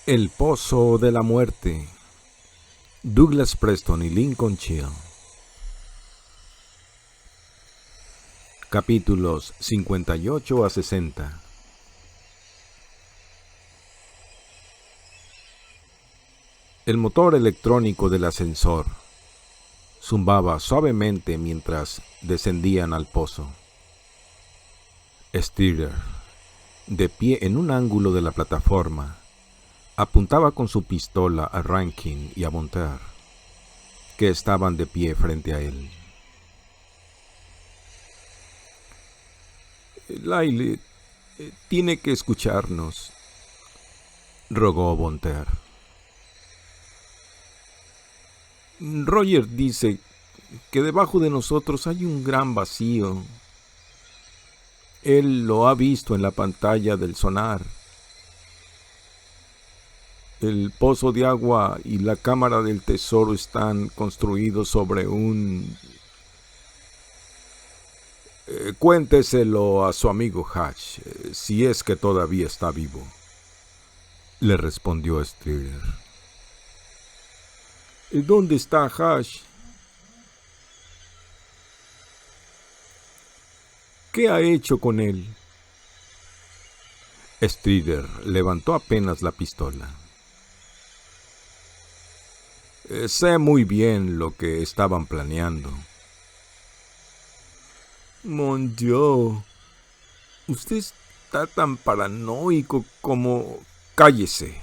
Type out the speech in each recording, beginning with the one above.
El Pozo de la Muerte. Douglas Preston y Lincoln Chill. Capítulos 58 a 60. El motor electrónico del ascensor zumbaba suavemente mientras descendían al pozo. Streeter, de pie en un ángulo de la plataforma, apuntaba con su pistola a Rankin y a Bonter, que estaban de pie frente a él. Lyle tiene que escucharnos, rogó Bonter. Roger dice que debajo de nosotros hay un gran vacío. Él lo ha visto en la pantalla del sonar. El pozo de agua y la cámara del tesoro están construidos sobre un... Cuénteselo a su amigo Hatch, si es que todavía está vivo, le respondió Streeter. ¿Dónde está Hatch? ¿Qué ha hecho con él? Streeter levantó apenas la pistola. Sé muy bien lo que estaban planeando. Mon Dieu, usted está tan paranoico como... Cállese.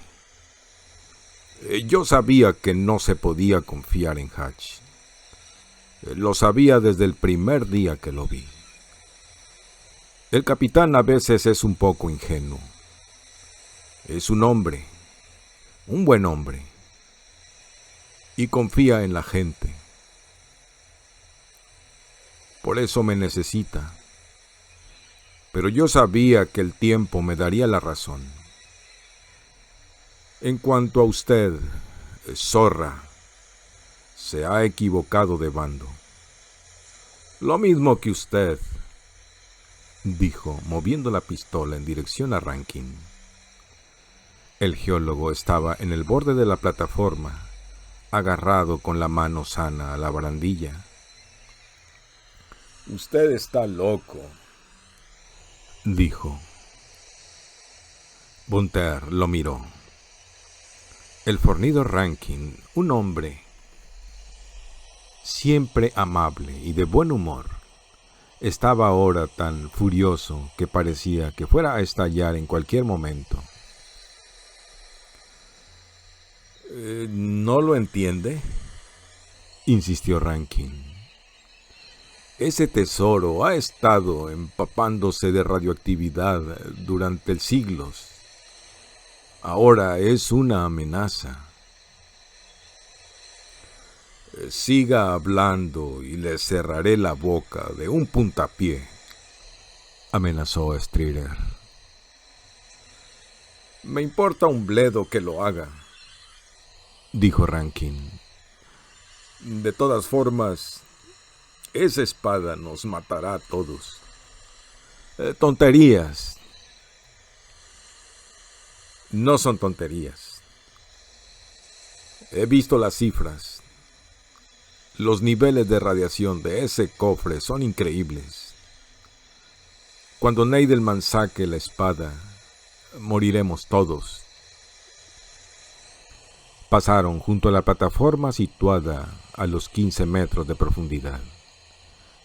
Yo sabía que no se podía confiar en Hatch. Lo sabía desde el primer día que lo vi. El capitán a veces es un poco ingenuo. Es un hombre, un buen hombre, y confía en la gente. Por eso me necesita. Pero yo sabía que el tiempo me daría la razón. En cuanto a usted, zorra, se ha equivocado de bando. Lo mismo que usted, dijo, moviendo la pistola en dirección a Rankin. El geólogo estaba en el borde de la plataforma, agarrado con la mano sana a la barandilla. Usted está loco, dijo. Bonter lo miró. El fornido Rankin, un hombre siempre amable y de buen humor, estaba ahora tan furioso que parecía que fuera a estallar en cualquier momento. ¿No lo entiende?, insistió Rankin. Ese tesoro ha estado empapándose de radioactividad durante siglos. Ahora es una amenaza. Siga hablando y le cerraré la boca de un puntapié, amenazó Streeter. Me importa un bledo que lo haga, dijo Rankin. De todas formas, esa espada nos matará a todos. Tonterías. No son tonterías. He visto las cifras. Los niveles de radiación de ese cofre son increíbles. Cuando Nadelman saque la espada, moriremos todos. Pasaron junto a la plataforma situada a los 15 metros de profundidad.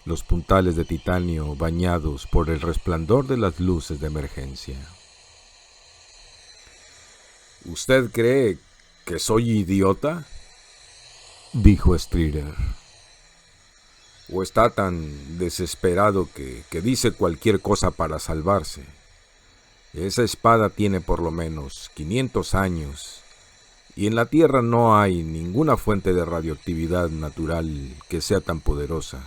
Los puntales de titanio bañados por el resplandor de las luces de emergencia. ¿Usted cree que soy idiota?, dijo Streeter. ¿O está tan desesperado que dice cualquier cosa para salvarse? Esa espada tiene por lo menos 500 años, y en la Tierra no hay ninguna fuente de radioactividad natural que sea tan poderosa.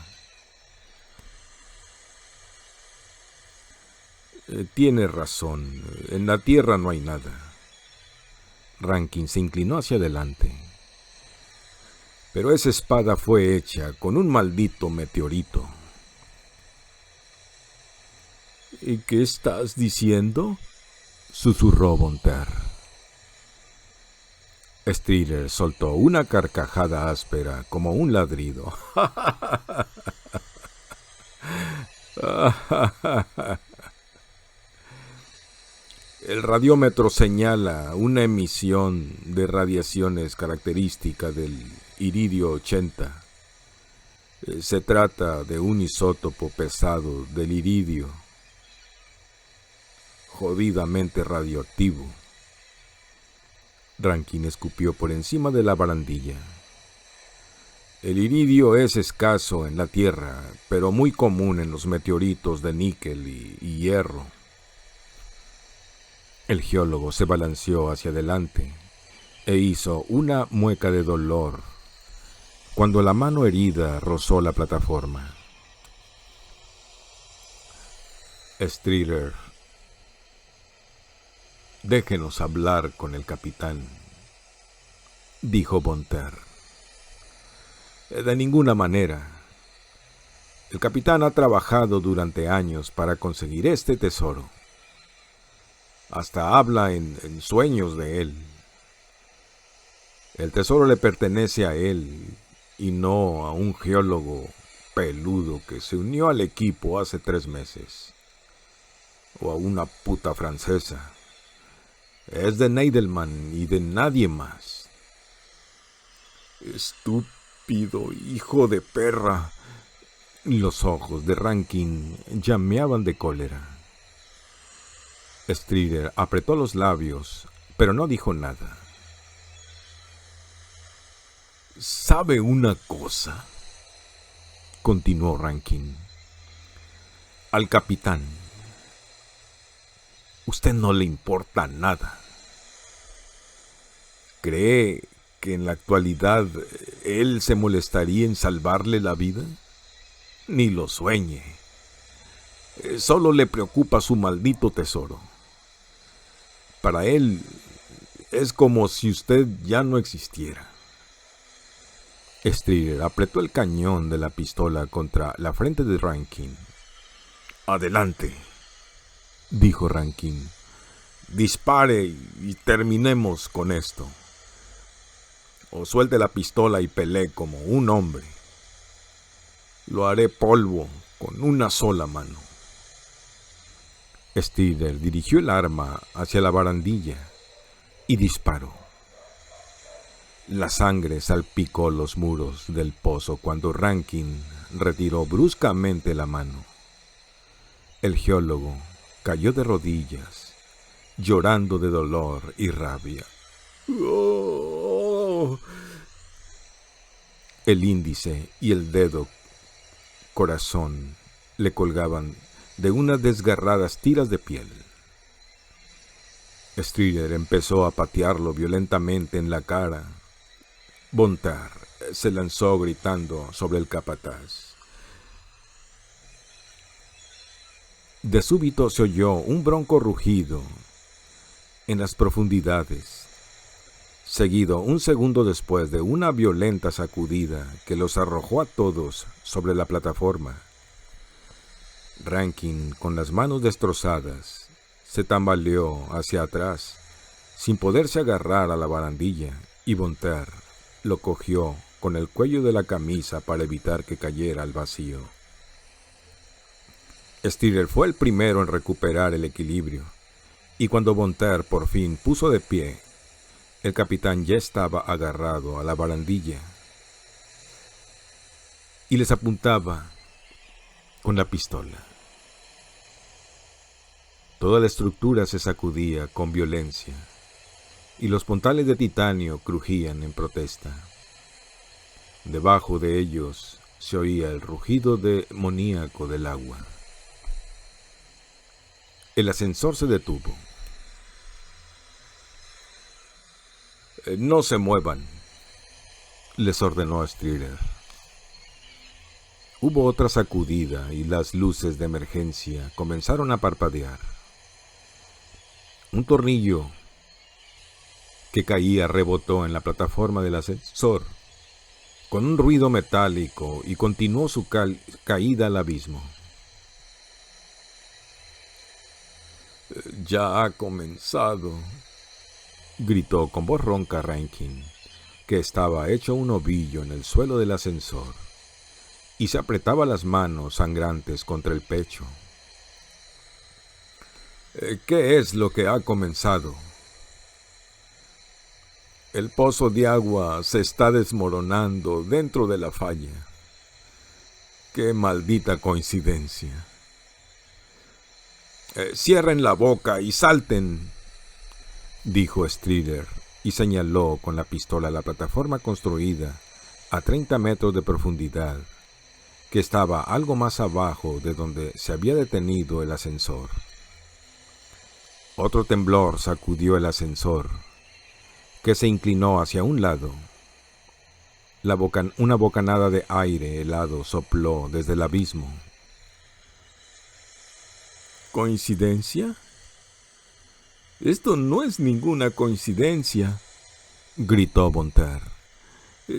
Tiene razón, en la Tierra no hay nada. Rankin se inclinó hacia adelante. Pero esa espada fue hecha con un maldito meteorito. ¿Y qué estás diciendo?, susurró Bonter. Strider soltó una carcajada áspera como un ladrido. El radiómetro señala una emisión de radiaciones característica del iridio 80. Se trata de un isótopo pesado del iridio, jodidamente radioactivo. Rankin escupió por encima de la barandilla. El iridio es escaso en la Tierra, pero muy común en los meteoritos de níquel y hierro. El geólogo se balanceó hacia adelante e hizo una mueca de dolor cuando la mano herida rozó la plataforma. Strider, déjenos hablar con el capitán, dijo Von Terr. De ninguna manera. El capitán ha trabajado durante años para conseguir este tesoro. Hasta habla en sueños de él. El tesoro le pertenece a él y no a un geólogo peludo que se unió al equipo hace 3 meses. O a una puta francesa. Es de Neidelman y de nadie más. Estúpido hijo de perra. Los ojos de Rankin llameaban de cólera. Strider apretó los labios, pero no dijo nada. ¿Sabe una cosa?, continuó Rankin. Al capitán, usted no le importa nada. ¿Cree que en la actualidad él se molestaría en salvarle la vida? Ni lo sueñe. Solo le preocupa su maldito tesoro. Para él es como si usted ya no existiera. Strider apretó el cañón de la pistola contra la frente de Rankin. Adelante, dijo Rankin. Dispare y terminemos con esto. O suelte la pistola y pelee como un hombre. Lo haré polvo con una sola mano. Strider dirigió el arma hacia la barandilla y disparó. La sangre salpicó los muros del pozo cuando Rankin retiró bruscamente la mano. El geólogo cayó de rodillas, llorando de dolor y rabia. ¡Oh! El índice y el dedo corazón le colgaban de unas desgarradas tiras de piel. Strider empezó a patearlo violentamente en la cara. Von Terr se lanzó gritando sobre el capataz. De súbito se oyó un bronco rugido en las profundidades, seguido un segundo después de una violenta sacudida que los arrojó a todos sobre la plataforma. Rankin, con las manos destrozadas, se tambaleó hacia atrás, sin poderse agarrar a la barandilla, y Von Terr lo cogió con el cuello de la camisa para evitar que cayera al vacío. Strider fue el primero en recuperar el equilibrio, y cuando Von Terr por fin puso de pie, el capitán ya estaba agarrado a la barandilla y les apuntaba con la pistola. Toda la estructura se sacudía con violencia y los puntales de titanio crujían en protesta. Debajo de ellos se oía el rugido demoníaco del agua. El ascensor se detuvo. No se muevan, les ordenó Strider. Hubo otra sacudida y las luces de emergencia comenzaron a parpadear. Un tornillo que caía rebotó en la plataforma del ascensor con un ruido metálico y continuó su caída al abismo. Ya ha comenzado, gritó con voz ronca Rankin, que estaba hecho un ovillo en el suelo del ascensor, y se apretaba las manos sangrantes contra el pecho. ¿Qué es lo que ha comenzado? El pozo de agua se está desmoronando dentro de la falla. ¡Qué maldita coincidencia! Cierren la boca y salten, dijo Strider, y señaló con la pistola la plataforma construida a 30 metros de profundidad, que estaba algo más abajo de donde se había detenido el ascensor. Otro temblor sacudió el ascensor, que se inclinó hacia un lado. Una bocanada de aire helado sopló desde el abismo. ¿Coincidencia? Esto no es ninguna coincidencia, gritó Von Terr.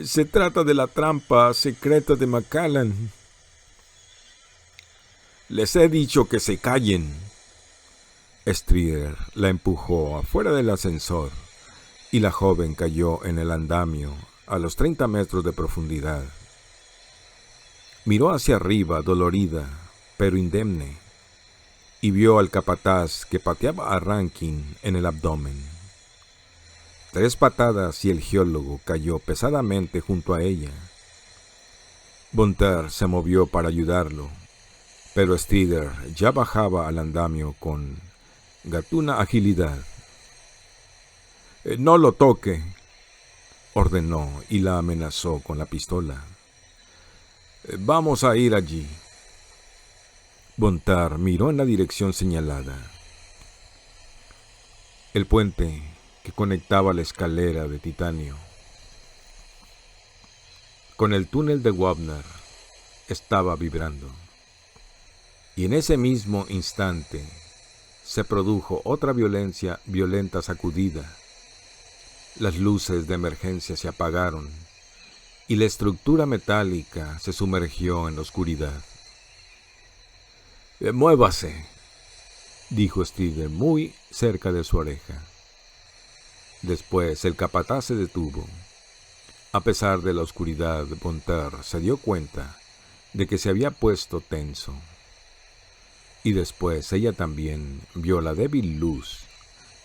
Se trata de la trampa secreta de Macallan. Les he dicho que se callen. Strider la empujó afuera del ascensor y la joven cayó en el andamio a los 30 metros de profundidad. Miró hacia arriba, dolorida, pero indemne, y vio al capataz que pateaba a Rankin en el abdomen. 3 patadas y el geólogo cayó pesadamente junto a ella. Von Terr se movió para ayudarlo, pero Strider ya bajaba al andamio con gatuna agilidad. «No lo toque», ordenó y la amenazó con la pistola. «Vamos a ir allí». Von Terr miró en la dirección señalada. El puente que conectaba la escalera de titanio con el túnel de Wapner estaba vibrando. Y en ese mismo instante se produjo otra violenta sacudida. Las luces de emergencia se apagaron y la estructura metálica se sumergió en la oscuridad. «Muévase», dijo Strider muy cerca de su oreja. Después el capataz se detuvo. A pesar de la oscuridad, Von Terr se dio cuenta de que se había puesto tenso. Y después ella también vio la débil luz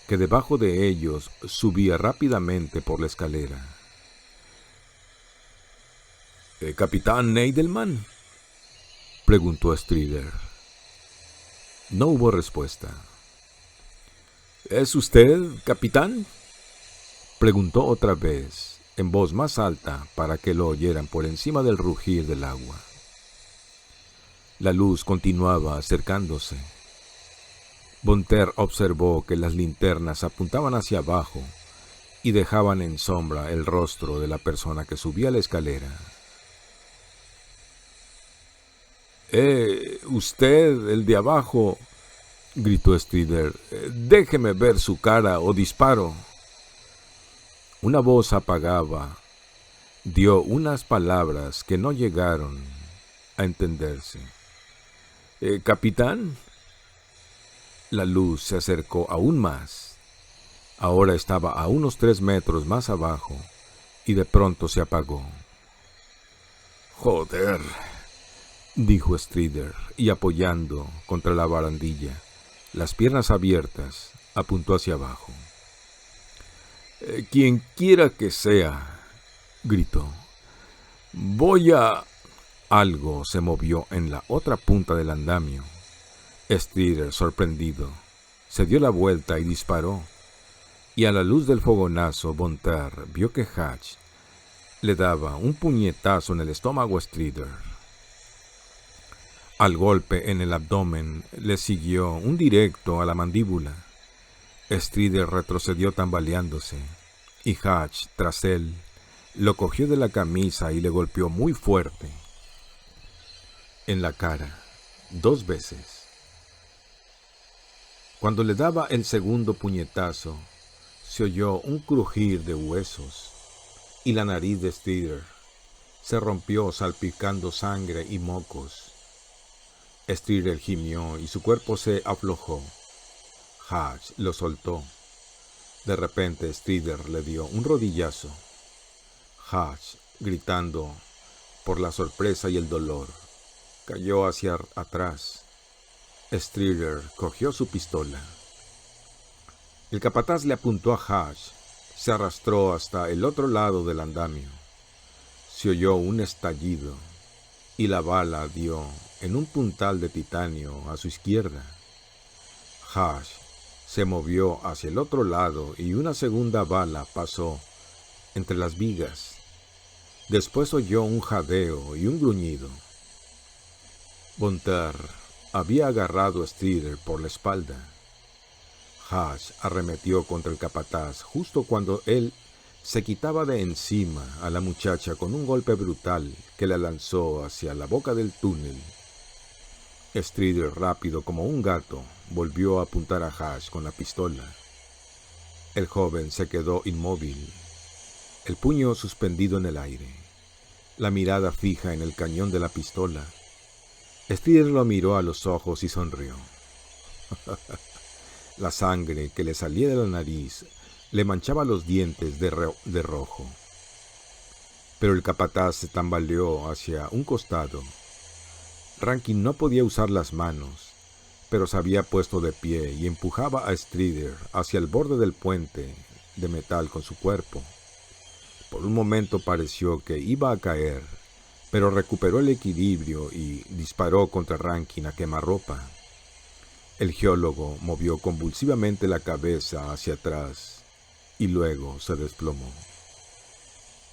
que debajo de ellos subía rápidamente por la escalera. «¿Capitán Neidelman?», preguntó Strider. No hubo respuesta. «¿Es usted, capitán?», preguntó otra vez, en voz más alta para que lo oyeran por encima del rugir del agua. La luz continuaba acercándose. Von Terr observó que las linternas apuntaban hacia abajo y dejaban en sombra el rostro de la persona que subía la escalera. «Usted, el de abajo», gritó Strider, «déjeme ver su cara o disparo». Una voz apagada dio unas palabras que no llegaron a entenderse. «¿Capitán?». La luz se acercó aún más. Ahora estaba a unos 3 metros más abajo y de pronto se apagó. «Joder», dijo Strider, y apoyando contra la barandilla, las piernas abiertas, apuntó hacia abajo. «Quien quiera que sea», gritó. «Voy a...». Algo se movió en la otra punta del andamio. Strider, sorprendido, se dio la vuelta y disparó, y a la luz del fogonazo Von Terr vio que Hatch le daba un puñetazo en el estómago a Strider. Al golpe en el abdomen le siguió un directo a la mandíbula. Strider retrocedió tambaleándose, y Hatch, tras él, lo cogió de la camisa y le golpeó muy fuerte en la cara, 2 veces. Cuando le daba el segundo puñetazo, se oyó un crujir de huesos, y la nariz de Strider se rompió salpicando sangre y mocos. Strider gimió y su cuerpo se aflojó. Hatch lo soltó, De repente Strider le dio un rodillazo. Hatch, gritando por la sorpresa y el dolor, cayó hacia atrás. Strider cogió su pistola. El capataz le apuntó a Hatch. Se arrastró hasta el otro lado del andamio. Se oyó un estallido y la bala dio en un puntal de titanio a su izquierda. Hatch se movió hacia el otro lado y una segunda bala pasó entre las vigas. Después oyó un jadeo y un gruñido. Von Terr había agarrado a Strider por la espalda. Hatch arremetió contra el capataz justo cuando él se quitaba de encima a la muchacha con un golpe brutal que la lanzó hacia la boca del túnel. Strider, rápido como un gato, volvió a apuntar a Hatch con la pistola. El joven se quedó inmóvil, el puño suspendido en el aire, la mirada fija en el cañón de la pistola. Strider lo miró a los ojos y sonrió. La sangre que le salía de la nariz le manchaba los dientes de rojo. Pero el capataz se tambaleó hacia un costado. Rankin no podía usar las manos, pero se había puesto de pie y empujaba a Strider hacia el borde del puente de metal con su cuerpo. Por un momento pareció que iba a caer, pero recuperó el equilibrio y disparó contra Rankin a quemarropa. El geólogo movió convulsivamente la cabeza hacia atrás y luego se desplomó.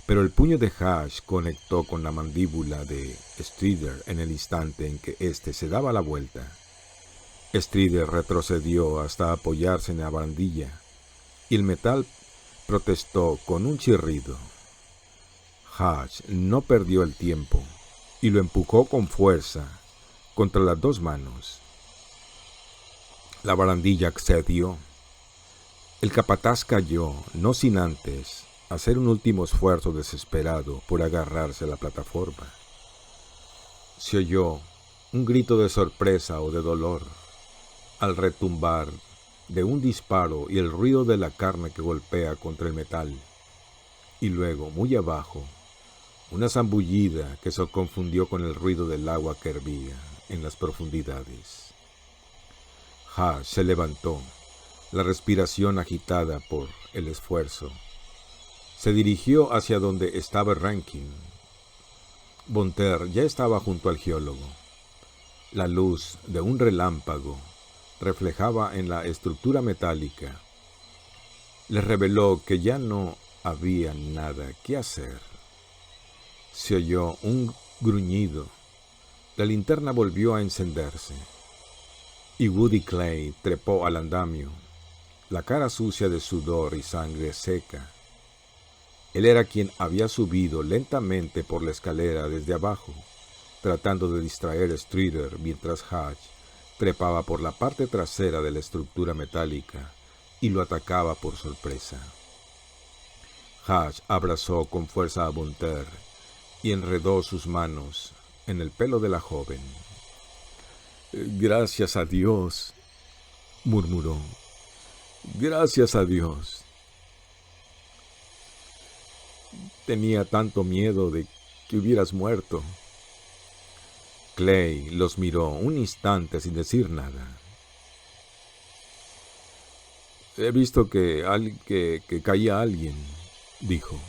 Pero el puño de Hatch conectó con la mandíbula de Strider en el instante en que éste se daba la vuelta. Strider retrocedió hasta apoyarse en la barandilla y el metal protestó con un chirrido. Hatch no perdió el tiempo y lo empujó con fuerza contra las dos manos. La barandilla cedió. El capataz cayó, no sin antes hacer un último esfuerzo desesperado por agarrarse a la plataforma. Se oyó un grito de sorpresa o de dolor al retumbar de un disparo y el ruido de la carne que golpea contra el metal. Y luego, muy abajo, una zambullida que se confundió con el ruido del agua que hervía en las profundidades. Hatch se levantó, la respiración agitada por el esfuerzo. Se dirigió hacia donde estaba Rankin. Von Terr ya estaba junto al geólogo. La luz de un relámpago reflejaba en la estructura metálica. Le reveló que ya no había nada que hacer. Se oyó un gruñido. La linterna volvió a encenderse. Y Woody Clay trepó al andamio, la cara sucia de sudor y sangre seca. Él era quien había subido lentamente por la escalera desde abajo, tratando de distraer a Strider mientras Hatch trepaba por la parte trasera de la estructura metálica y lo atacaba por sorpresa. Hatch abrazó con fuerza a Von Terr y enredó sus manos en el pelo de la joven. «Gracias a Dios», murmuró. «Gracias a Dios. Tenía tanto miedo de que hubieras muerto». Clay los miró un instante sin decir nada. «He visto que caía alguien», dijo.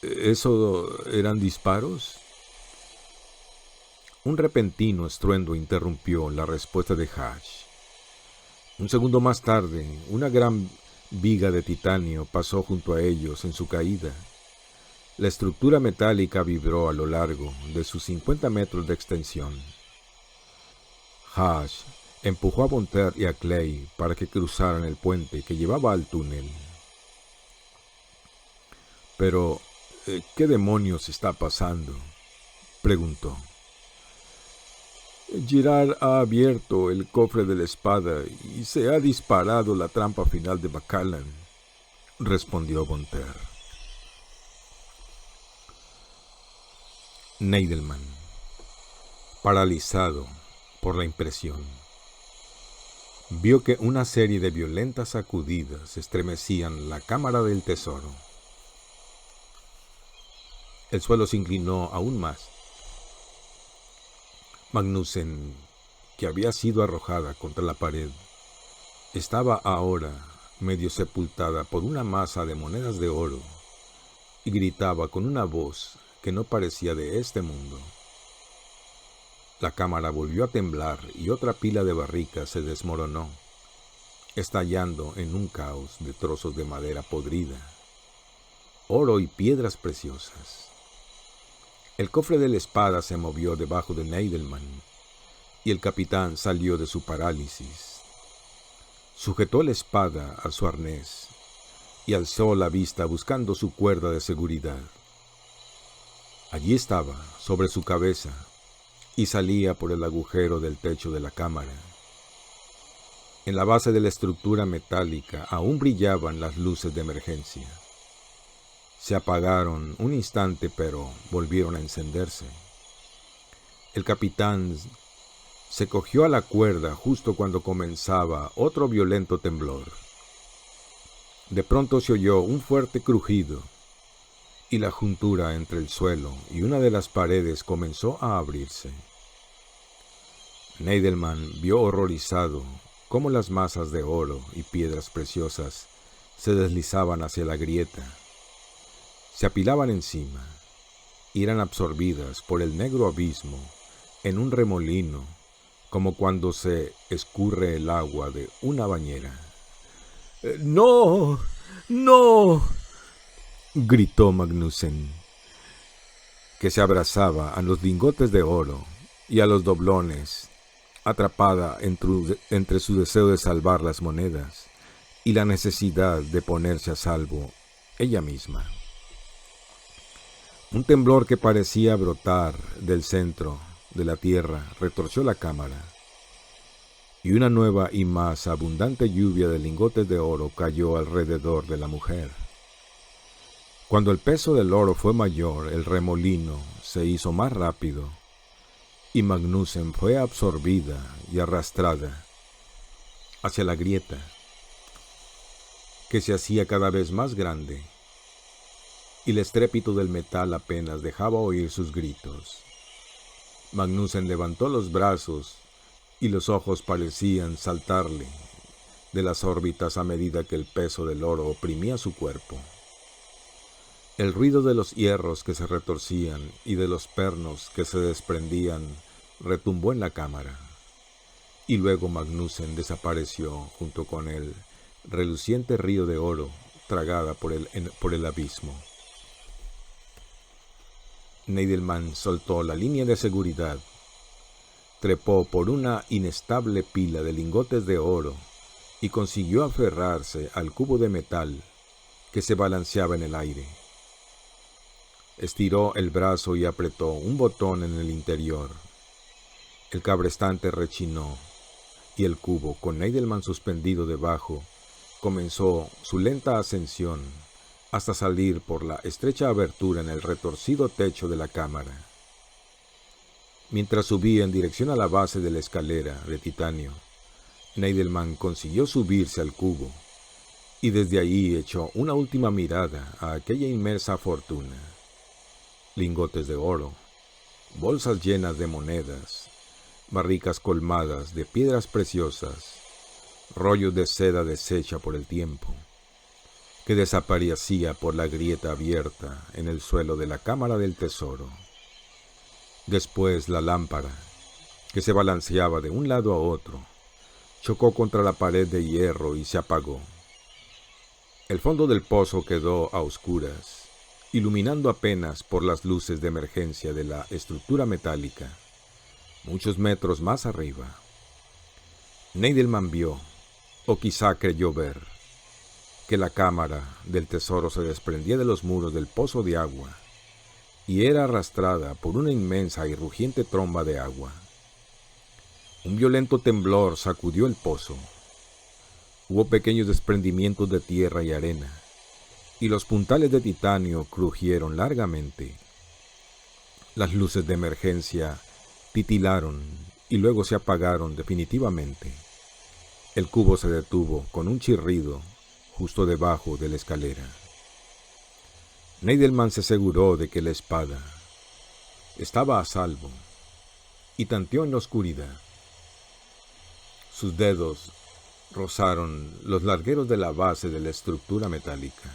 «¿Eso eran disparos?» Un repentino estruendo interrumpió la respuesta de Hatch. Un segundo más tarde, una gran viga de titanio pasó junto a ellos en su caída. La estructura metálica vibró a lo largo de sus 50 metros de extensión. Hatch empujó a Von Terr y a Clay para que cruzaran el puente que llevaba al túnel. «Pero, ¿qué demonios está pasando?», preguntó. «Girard ha abierto el cofre de la espada y se ha disparado la trampa final de Macallan», respondió Von Terr. Neidelman, paralizado por la impresión. vio que una serie de violentas sacudidas estremecían la cámara del tesoro. El suelo se inclinó aún más. Magnussen, que había sido arrojada contra la pared, estaba ahora medio sepultada por una masa de monedas de oro y gritaba con una voz que no parecía de este mundo. La cámara volvió a temblar y otra pila de barricas se desmoronó, estallando en un caos de trozos de madera podrida, oro y piedras preciosas. El cofre de la espada se movió debajo de Neidelman y el capitán salió de su parálisis. Sujetó la espada a su arnés y alzó la vista buscando su cuerda de seguridad. Allí estaba, sobre su cabeza, y salía por el agujero del techo de la cámara. En la base de la estructura metálica aún brillaban las luces de emergencia. Se apagaron un instante, pero volvieron a encenderse. El capitán se cogió a la cuerda justo cuando comenzaba otro violento temblor. De pronto se oyó un fuerte crujido y la juntura entre el suelo y una de las paredes comenzó a abrirse. Neidelman vio horrorizado cómo las masas de oro y piedras preciosas se deslizaban hacia la grieta. Se apilaban encima y eran absorbidas por el negro abismo en un remolino, como cuando se escurre el agua de una bañera. ¡No! ¡No!, gritó Magnussen, que se abrazaba a los lingotes de oro y a los doblones, atrapada entre su deseo de salvar las monedas y la necesidad de ponerse a salvo ella misma. Un temblor que parecía brotar del centro de la tierra retorció la cámara, y una nueva y más abundante lluvia de lingotes de oro cayó alrededor de la mujer. Cuando el peso del oro fue mayor, el remolino se hizo más rápido, y Magnussen fue absorbida y arrastrada hacia la grieta, que se hacía cada vez más grande, y el estrépito del metal apenas dejaba oír sus gritos. Magnussen levantó los brazos y los ojos parecían saltarle de las órbitas a medida que el peso del oro oprimía su cuerpo. El ruido de los hierros que se retorcían y de los pernos que se desprendían retumbó en la cámara, y luego Magnussen desapareció junto con el reluciente río de oro tragada por el abismo. Neidelman soltó la línea de seguridad, trepó por una inestable pila de lingotes de oro y consiguió aferrarse al cubo de metal que se balanceaba en el aire. Estiró el brazo y apretó un botón en el interior. El cabrestante rechinó y el cubo, con Neidelman suspendido debajo, comenzó su lenta ascensión hasta salir por la estrecha abertura en el retorcido techo de la cámara. Mientras subía en dirección a la base de la escalera de titanio, Neidelman consiguió subirse al cubo y desde ahí echó una última mirada a aquella inmensa fortuna. Lingotes de oro, bolsas llenas de monedas, barricas colmadas de piedras preciosas, rollos de seda deshecha por el tiempo, que desaparecía por la grieta abierta en el suelo de la cámara del tesoro. Después la lámpara, que se balanceaba de un lado a otro, chocó contra la pared de hierro y se apagó. El fondo del pozo quedó a oscuras, iluminando apenas por las luces de emergencia de la estructura metálica, muchos metros más arriba. Neidelman vio, o quizá creyó ver, que la cámara del tesoro se desprendía de los muros del pozo de agua y era arrastrada por una inmensa y rugiente tromba de agua. Un violento temblor sacudió el pozo. Hubo pequeños desprendimientos de tierra y arena, y los puntales de titanio crujieron largamente. Las luces de emergencia titilaron y luego se apagaron definitivamente. El cubo se detuvo con un chirrido justo debajo de la escalera. Neidelman se aseguró de que la espada estaba a salvo y tanteó en la oscuridad. Sus dedos rozaron los largueros de la base de la estructura metálica.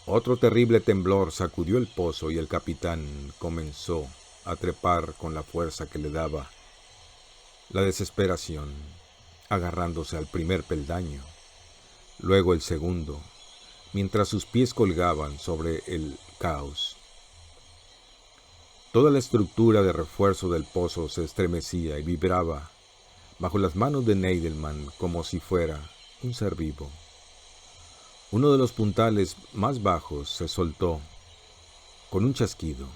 Otro terrible temblor sacudió el pozo y el capitán comenzó a trepar con la fuerza que le daba la desesperación, agarrándose al primer peldaño, luego el segundo, mientras sus pies colgaban sobre el caos. Toda la estructura de refuerzo del pozo se estremecía y vibraba bajo las manos de Neidelman como si fuera un ser vivo. Uno de los puntales más bajos se soltó con un chasquido.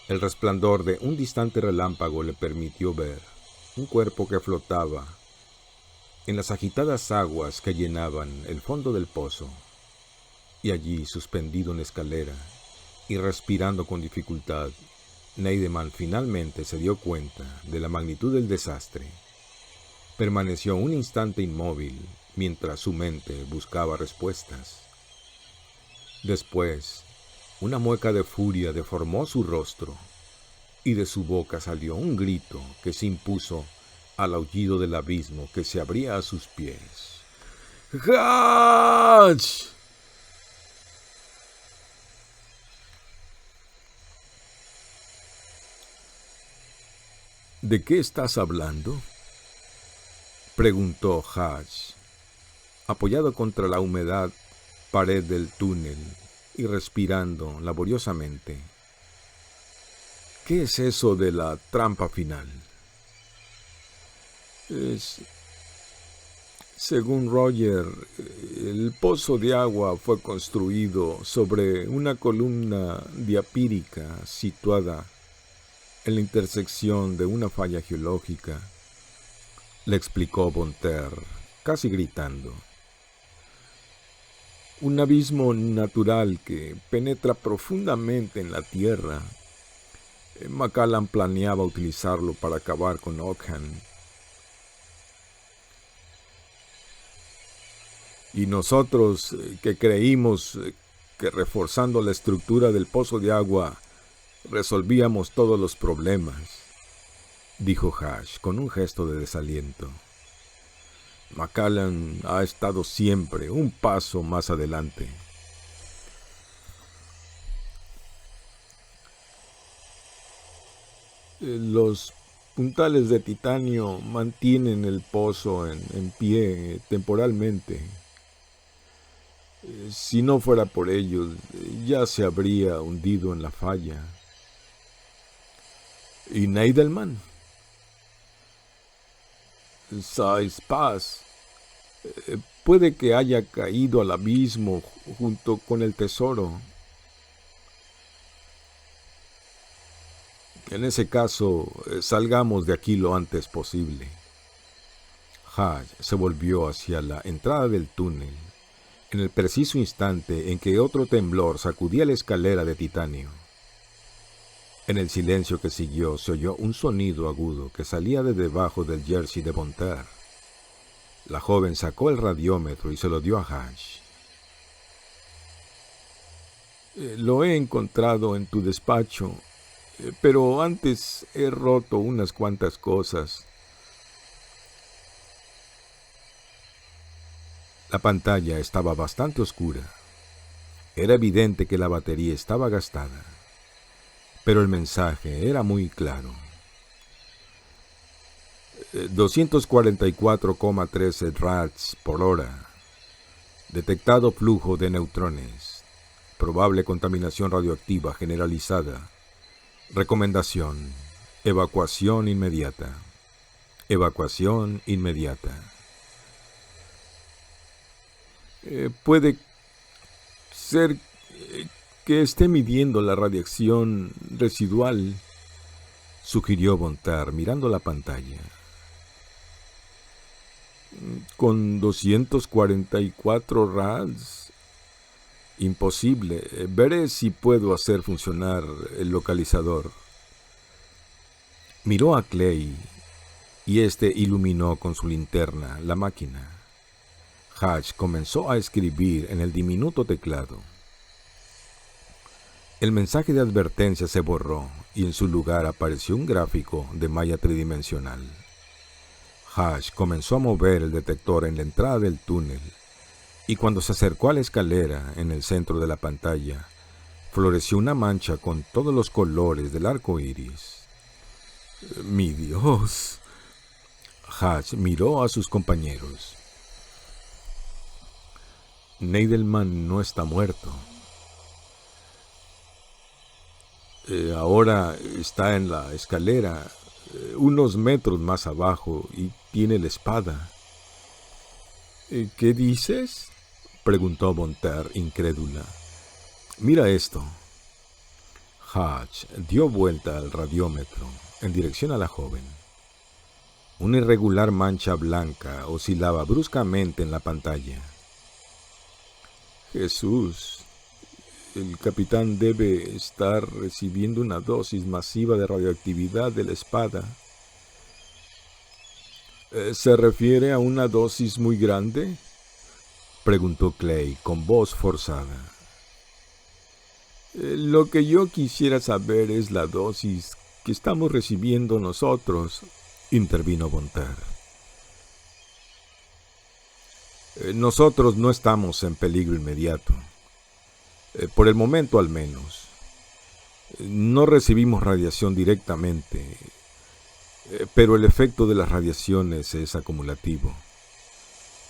El resplandor de un distante relámpago le permitió ver un cuerpo que flotaba en las agitadas aguas que llenaban el fondo del pozo, y allí, suspendido en la escalera y respirando con dificultad, Neidelman finalmente se dio cuenta de la magnitud del desastre. Permaneció un instante inmóvil mientras su mente buscaba respuestas. Después, una mueca de furia deformó su rostro y de su boca salió un grito que se impuso al aullido del abismo que se abría a sus pies. ¡Hatch! ¿De qué estás hablando?, preguntó Hatch, apoyado contra la húmeda pared del túnel y respirando laboriosamente. ¿Qué es eso de la trampa final? Según Roger, el pozo de agua fue construido sobre una columna diapírica situada en la intersección de una falla geológica, le explicó Von Terr, casi gritando. Un abismo natural que penetra profundamente en la tierra. Macallan planeaba utilizarlo para acabar con Ogham. Y nosotros, que creímos que reforzando la estructura del pozo de agua resolvíamos todos los problemas, dijo Hatch con un gesto de desaliento. Macallan ha estado siempre un paso más adelante. Los puntales de titanio mantienen el pozo en pie temporalmente. Si no fuera por ellos, ya se habría hundido en la falla. ¿Y Neidelman? Sais-Paz puede que haya caído al abismo junto con el tesoro. En ese caso, salgamos de aquí lo antes posible. Hatch se volvió hacia la entrada del túnel, en el preciso instante en que otro temblor sacudía la escalera de titanio. En el silencio que siguió se oyó un sonido agudo que salía de debajo del jersey de Von Terr. La joven sacó el radiómetro y se lo dio a Hatch. Lo he encontrado en tu despacho, pero antes he roto unas cuantas cosas. La pantalla estaba bastante oscura. Era evidente que la batería estaba gastada, pero el mensaje era muy claro. 244,13 rads por hora. Detectado flujo de neutrones. Probable contaminación radioactiva generalizada. Recomendación: evacuación inmediata. Evacuación inmediata. Puede ser que esté midiendo la radiación residual, sugirió Von Terr mirando la pantalla. Con 244 rads, imposible. Veré si puedo hacer funcionar el localizador. Miró a Clay y este iluminó con su linterna la máquina. Hatch comenzó a escribir en el diminuto teclado. El mensaje de advertencia se borró y en su lugar apareció un gráfico de malla tridimensional. Hatch comenzó a mover el detector en la entrada del túnel y cuando se acercó a la escalera en el centro de la pantalla, floreció una mancha con todos los colores del arco iris. ¡Mi Dios! Hatch miró a sus compañeros. Nadelman no está muerto. Ahora está en la escalera, unos metros más abajo, y tiene la espada. ¿Qué dices?, preguntó Von Terr, incrédula. Mira esto. Hatch dio vuelta al radiómetro en dirección a la joven. Una irregular mancha blanca oscilaba bruscamente en la pantalla. Jesús, el capitán debe estar recibiendo una dosis masiva de radioactividad de la espada. ¿Se refiere a una dosis muy grande?, preguntó Clay con voz forzada. Lo que yo quisiera saber es la dosis que estamos recibiendo nosotros, intervino Von Terr. Nosotros no estamos en peligro inmediato. Por el momento al menos. No recibimos radiación directamente, pero el efecto de las radiaciones es acumulativo.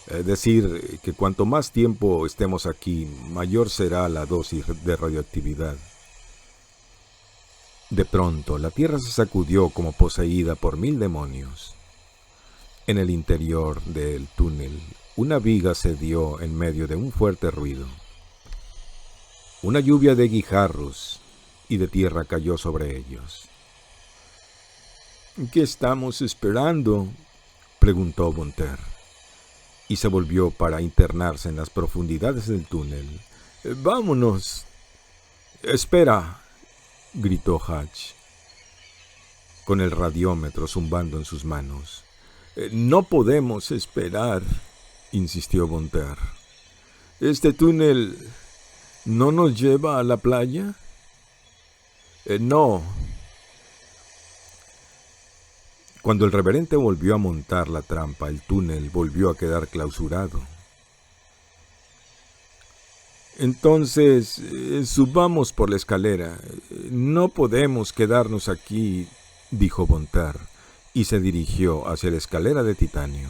Es decir, que cuanto más tiempo estemos aquí, mayor será la dosis de radioactividad. De pronto, la tierra se sacudió como poseída por 1000 demonios. En el interior del túnel, una viga cedió en medio de un fuerte ruido. Una lluvia de guijarros y de tierra cayó sobre ellos. ¿Qué estamos esperando?, preguntó Von Terr, y se volvió para internarse en las profundidades del túnel. ¡Vámonos! ¡Espera!, gritó Hatch, con el radiómetro zumbando en sus manos. No podemos esperar, insistió Von Terr. ¿Este túnel no nos lleva a la playa? No. Cuando el reverente volvió a montar la trampa, el túnel volvió a quedar clausurado. Entonces, subamos por la escalera. No podemos quedarnos aquí, dijo Von Terr, y se dirigió hacia la escalera de titanio.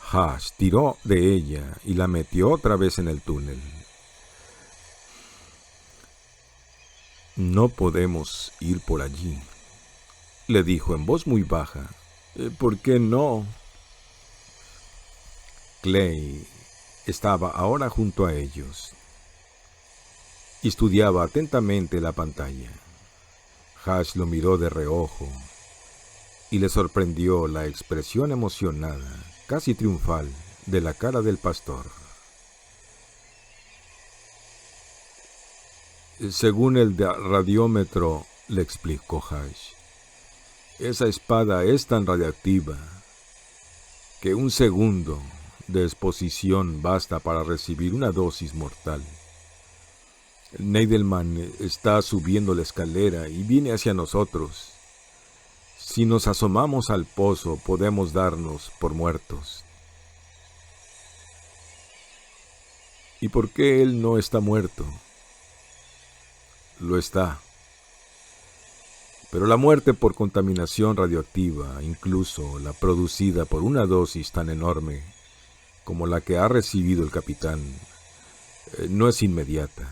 Hatch tiró de ella y la metió otra vez en el túnel. No podemos ir por allí, le dijo en voz muy baja. ¿Por qué no? Clay estaba ahora junto a ellos y estudiaba atentamente la pantalla. Hatch lo miró de reojo y le sorprendió la expresión emocionada, casi triunfal, de la cara del pastor. Según el radiómetro, le explicó Hatch, esa espada es tan radiactiva que un segundo de exposición basta para recibir una dosis mortal. Nadelman está subiendo la escalera y viene hacia nosotros. Si nos asomamos al pozo, podemos darnos por muertos. ¿Y por qué él no está muerto? Lo está. Pero la muerte por contaminación radioactiva, incluso la producida por una dosis tan enorme como la que ha recibido el capitán, no es inmediata.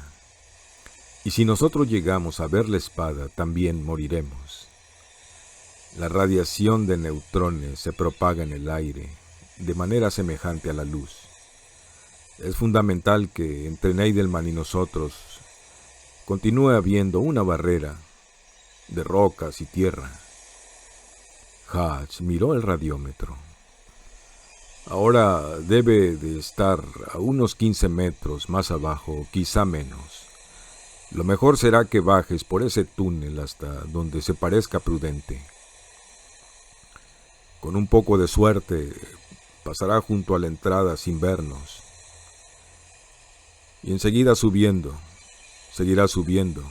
Y si nosotros llegamos a ver la espada, también moriremos. La radiación de neutrones se propaga en el aire de manera semejante a la luz. Es fundamental que entre Nadelman y nosotros continúe habiendo una barrera de rocas y tierra. Hatch miró el radiómetro. Ahora debe de estar a unos 15 metros más abajo, quizá menos. Lo mejor será que bajes por ese túnel hasta donde se parezca prudente. Con un poco de suerte, pasará junto a la entrada sin vernos. Y enseguida seguirá subiendo.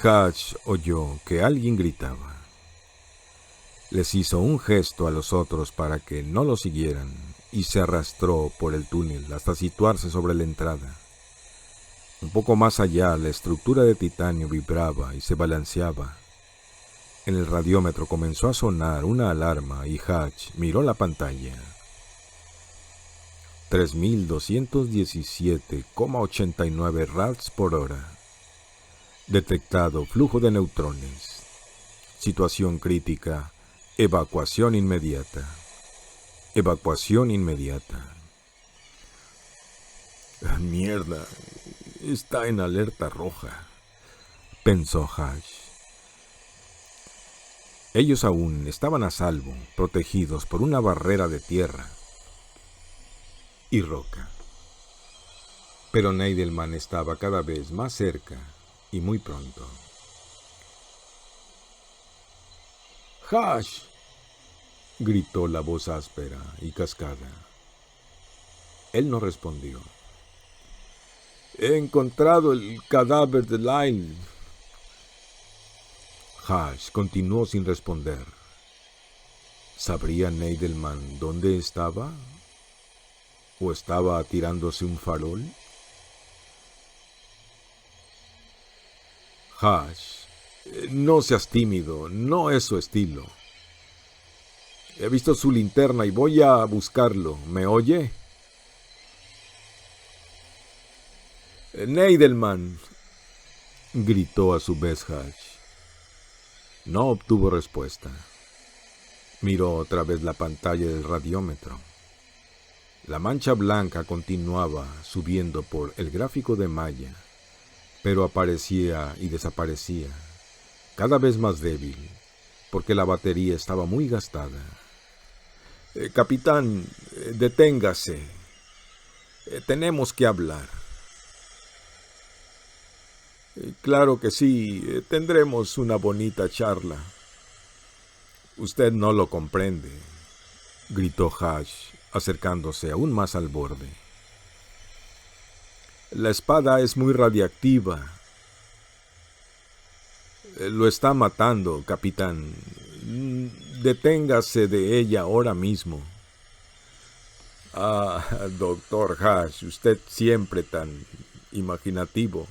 Hatch oyó que alguien gritaba. Les hizo un gesto a los otros para que no lo siguieran y se arrastró por el túnel hasta situarse sobre la entrada. Un poco más allá, la estructura de titanio vibraba y se balanceaba. En el radiómetro comenzó a sonar una alarma y Hatch miró la pantalla. 3217,89 rads por hora. Detectado flujo de neutrones. Situación crítica. Evacuación inmediata. Evacuación inmediata. Mierda, está en alerta roja, pensó Hatch. Ellos aún estaban a salvo, protegidos por una barrera de tierra y roca. Pero Neidelman estaba cada vez más cerca y muy pronto. ¡Hatch!, gritó la voz áspera y cascada. Él no respondió. He encontrado el cadáver de Lyle. Hatch continuó sin responder. ¿Sabría Neidelman dónde estaba? ¿O estaba tirándose un farol? Hatch, no seas tímido, no es su estilo. He visto su linterna y voy a buscarlo, ¿me oye? Neidelman, gritó a su vez Hatch. No obtuvo respuesta. Miró otra vez la pantalla del radiómetro. La mancha blanca continuaba subiendo por el gráfico de Maya, pero aparecía y desaparecía, cada vez más débil, porque la batería estaba muy gastada. Capitán, deténgase. Tenemos que hablar. Claro que sí, tendremos una bonita charla. Usted no lo comprende, gritó Hatch, acercándose aún más al borde. La espada es muy radiactiva. Lo está matando, capitán. Deténgase de ella ahora mismo. Ah, doctor Hatch, usted siempre tan imaginativo.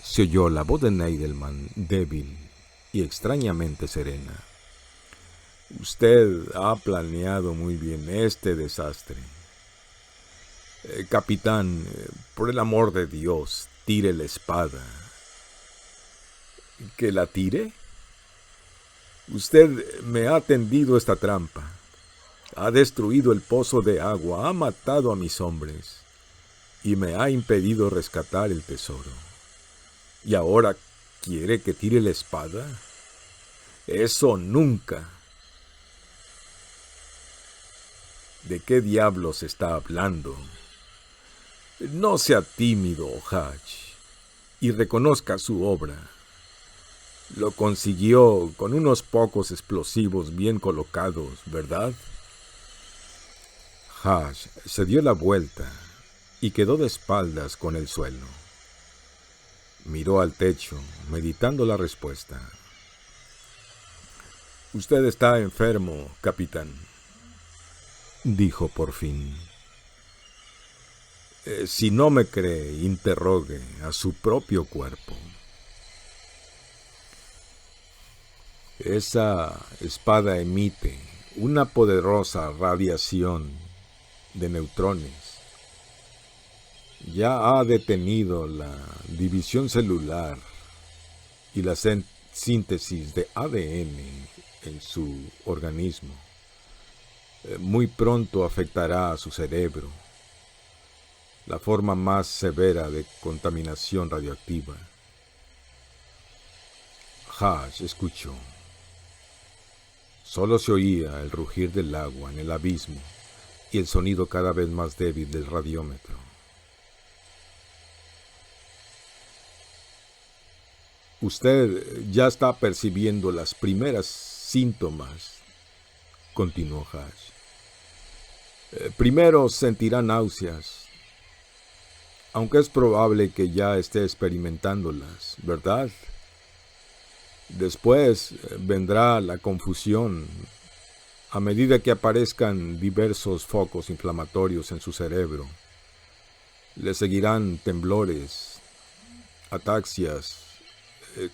Se oyó la voz de Neidelman, débil y extrañamente serena. Usted ha planeado muy bien este desastre. Capitán, por el amor de Dios, tire la espada. ¿Que la tire? Usted me ha tendido esta trampa. Ha destruido el pozo de agua, ha matado a mis hombres y me ha impedido rescatar el tesoro. ¿Y ahora quiere que tire la espada? ¡Eso nunca! ¿De qué diablos está hablando? No sea tímido, Hatch, y reconozca su obra. Lo consiguió con unos pocos explosivos bien colocados, ¿verdad? Hatch se dio la vuelta y quedó de espaldas con el suelo. Miró al techo, meditando la respuesta. Usted está enfermo, capitán, dijo por fin. Si no me cree, interrogue a su propio cuerpo. Esa espada emite una poderosa radiación de neutrones. Ya ha detenido la división celular y la síntesis de ADN en su organismo. Muy pronto afectará a su cerebro, la forma más severa de contaminación radioactiva. Hatch escuchó. Solo se oía el rugir del agua en el abismo y el sonido cada vez más débil del radiómetro. Usted ya está percibiendo las primeras síntomas, continuó Hash. Primero sentirá náuseas, aunque es probable que ya esté experimentándolas, ¿verdad? Después vendrá la confusión a medida que aparezcan diversos focos inflamatorios en su cerebro. Le seguirán temblores, ataxias,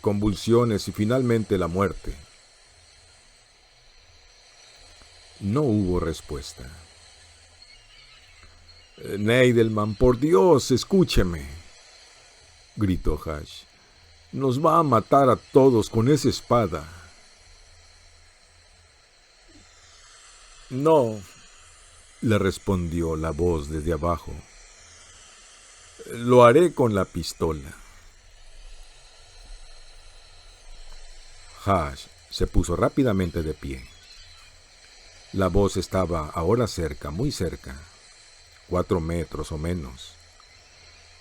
convulsiones y finalmente la muerte. No hubo respuesta. Neidelman, por Dios, escúcheme, gritó Hash. Nos va a matar a todos con esa espada. No, le respondió la voz desde abajo. Lo haré con la pistola. Hash se puso rápidamente de pie. La voz estaba ahora cerca, muy cerca, 4 metros o menos.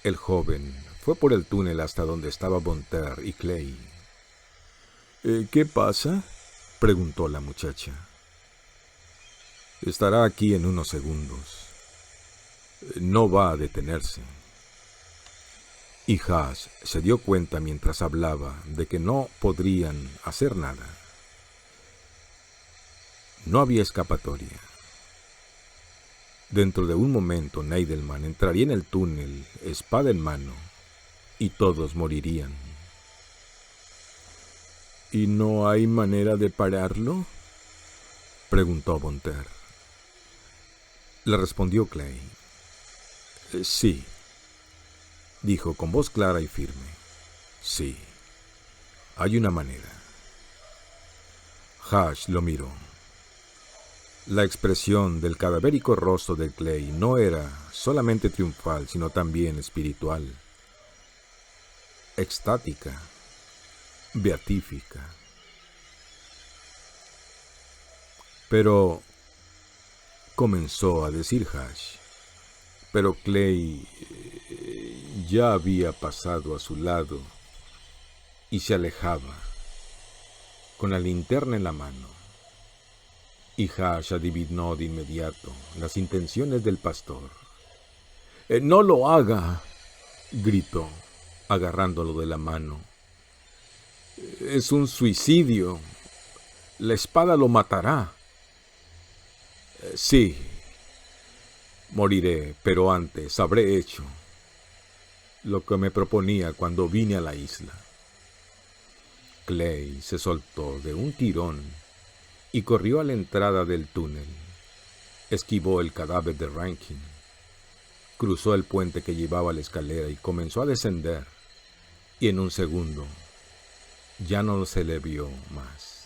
El joven fue por el túnel hasta donde estaba Bonter y Clay. ¿Qué pasa?, preguntó la muchacha. Estará aquí en unos segundos. No va a detenerse. Y Hash se dio cuenta mientras hablaba de que no podrían hacer nada. No había escapatoria. Dentro de un momento Neidelman entraría en el túnel, espada en mano, y todos morirían. ¿Y no hay manera de pararlo?, preguntó Bonter. Le respondió Clay. Sí, dijo con voz clara y firme. Sí, hay una manera. Hash lo miró. La expresión del cadavérico rostro de Clay no era solamente triunfal, sino también espiritual, extática, beatífica. Pero, comenzó a decir Hash, pero Clay ya había pasado a su lado y se alejaba, con la linterna en la mano. Y Hash adivinó de inmediato las intenciones del pastor. «No lo haga», gritó, agarrándolo de la mano. «Es un suicidio. La espada lo matará». «Sí, moriré, pero antes habré hecho lo que me proponía cuando vine a la isla». Clay se soltó de un tirón y corrió a la entrada del túnel. Esquivó el cadáver de Rankin, cruzó el puente que llevaba a la escalera y comenzó a descender, y en un segundo ya no se le vio más.